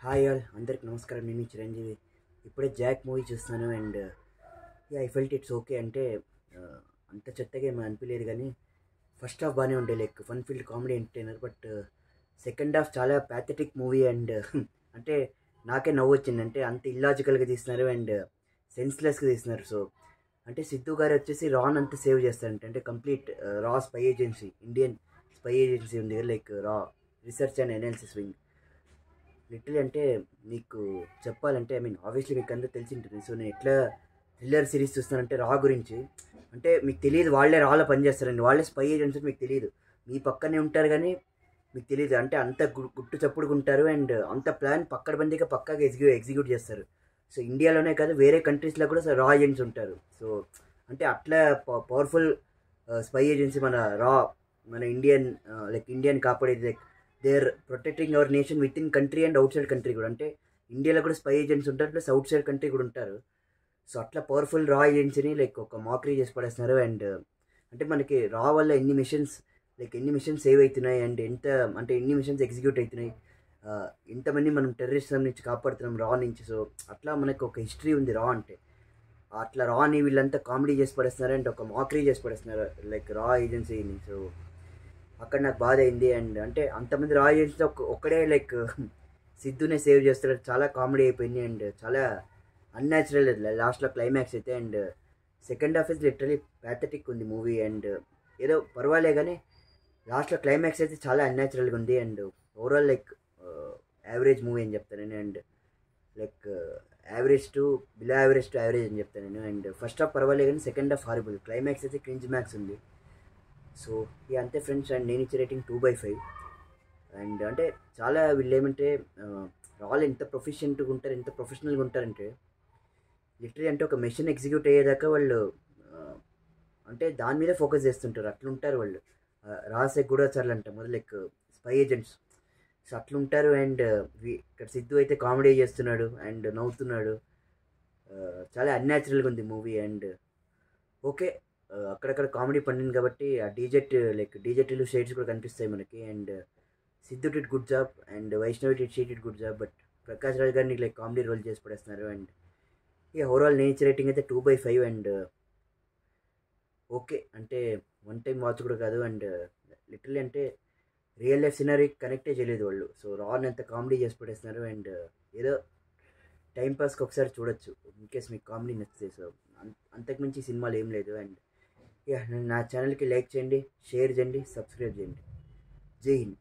Hi all అందరికి నమస్కారం. నేను చిరంజీవి. ఇప్పుడే జాక్ మూవీ చూస్తున్నాను and I felt it's okay. అంటే అంత చెత్తగా ఏమీ అనిపించలేదు, కానీ ఫస్ట్ హాఫ్ బాగానే ఉండే, like fun field comedy entertainer. But second half చాలా ప్యాథటిక్ మూవీ అండ్ అంటే నాకే నవ్వు వచ్చింది. అంటే అంత ఇల్లాజికల్గా తీస్తున్నారు అండ్ సెన్స్లెస్గా తీస్తున్నారు. సో అంటే సిద్ధు గారు వచ్చేసి రాన్ అంతా సేవ్ చేస్తారంటే, అంటే కంప్లీట్ రా spy agency, Indian spy agency ఉంది కదా, లైక్ రా research and analysis wing. Literally అంటే మీకు చెప్పాలంటే ఆబ్వియస్లీ మీకు అందరూ తెలిసి ఉంటుంది. సో నేను ఎట్లా థ్రిల్లర్ సిరీస్ చూస్తానంటే రా గురించి, అంటే మీకు తెలియదు వాళ్ళే రాలో పనిచేస్తారండి, వాళ్ళే స్పై ఏజెంట్స్ మీకు తెలియదు. మీ పక్కనే ఉంటారు కానీ మీకు తెలియదు. అంటే అంత గుట్టు చప్పుడుగా ఉంటారు అండ్ అంత ప్లాన్ పక్కడబందీగా పక్కాగా ఎగ్జిక్యూట్ చేస్తారు. సో ఇండియాలోనే కాదు వేరే కంట్రీస్లో కూడా రా ఏజెంట్స్ ఉంటారు. సో అంటే అట్లా పవర్ఫుల్ స్పై ఏజెన్సీ మన ఇండియన్ లైక్ ఇండియన్ కాపాడేది. Like they are protecting our nation within country and outside country కూడా. అంటే ఇండియాలో కూడా స్పై ఏజెంట్స్ ఉంటారు, ప్లస్ అవుట్ సైడ్ కంట్రీ కూడా ఉంటారు. సో అట్లా పవర్ఫుల్ రా ఏజెన్సీని లైక్ ఒక మాక్రీ చేసి పడేస్తున్నారు. అండ్ అంటే మనకి రా వల్ల ఎన్ని మిషన్స్ సేవ్ అవుతున్నాయి అండ్ ఎన్ని మిషన్స్ ఎగ్జిక్యూట్ అవుతున్నాయి, ఎంతమంది మనం టెర్రరిస్టం నుంచి కాపాడుతున్నాం రా నుంచి. సో అట్లా మనకు ఒక హిస్టరీ ఉంది రా అంటే. అట్లా రాని వీళ్ళంతా కామెడీ చేసి పడేస్తున్నారు అండ్ ఒక మాక్రీ చేసి పడేస్తున్నారు లైక్ రా ఏజెన్సీని. సో అక్కడ నాకు బాధ అయింది. అండ్ అంటే అంతమంది రా ఏజెన్సీలో ఒక్కడే లైక్ సిద్ధునే సేవ్ చేస్తాడు, చాలా కామెడీ అయిపోయింది అండ్ చాలా అన్యాచురల్ లాస్ట్లో క్లైమాక్స్ అయితే. And second half is literally pathetic ఉంది మూవీ. అండ్ ఏదో పర్వాలే కానీ లాస్ట్లో క్లైమాక్స్ అయితే చాలా అన్యాచురల్గా ఉంది. And overall like average movie అని చెప్తాను నేను. And like average to below average to average అని చెప్తాను నేను. అండ్ ఫస్ట్ హాఫ్ పర్వాలే కానీ సెకండ్ హాఫ్ హారిబుల్, క్లైమాక్స్ అయితే క్రింజ్ మ్యాక్స్ ఉంది. సో ఇక అంతే ఫ్రెండ్స్. అండ్ నేను ఇచ్చే రేటింగ్ 2/5. అండ్ అంటే చాలా వీళ్ళు ఏమంటే వాళ్ళు ఎంత ప్రొఫెషనల్గా ఉంటారు, ఎంత ప్రొఫెషనల్గా ఉంటారంటే లిటరీ అంటే ఒక మెషిన్ ఎగ్జిక్యూట్ అయ్యేదాకా వాళ్ళు అంటే దాని మీద ఫోకస్ చేస్తుంటారు. అట్లుంటారు వాళ్ళు. రహస్య గూఢచారులు అంట మొదలు లైక్ స్పై ఏజెంట్స్. సో అట్లుంటారు. అండ్ ఇక్కడ సిద్ధు అయితే కామెడీ చేస్తున్నాడు అండ్ నవ్వుతున్నాడు. చాలా అన్యాచురల్గా ఉంది మూవీ. అండ్ ఓకే, అక్కడక్కడ కామెడీ పండింది కాబట్టి ఆ డీజెట్లు షేడ్స్ కూడా కనిపిస్తాయి మనకి. And Siddhu did good job and Vaishnavi did good job. But Prakash Raj గారిని లైక్ కామెడీ రోల్ చేసి పడేస్తున్నారు. అండ్ ఇక ఓవరాల్ నేచర్ రేటింగ్ అయితే 2/5. అండ్ ఓకే అంటే వన్ టైం వాచ్ కూడా కాదు. అండ్ లిటరలీ అంటే రియల్ లైఫ్ సినారీ కనెక్టే చేయలేదు వాళ్ళు. సో రాన్ ఎంత కామెడీ చేసి పడేస్తున్నారు. అండ్ ఏదో టైంపాస్కి ఒకసారి చూడొచ్చు ఇన్కేస్ మీకు కామెడీ నచ్చితే. సో అంతకుమించి సినిమాలు ఏం లేదు. అండ్ నా ఛానల్కి లైక్ చేయండి, షేర్ చేయండి, సబ్స్క్రైబ్ చేయండి. జై హింద్.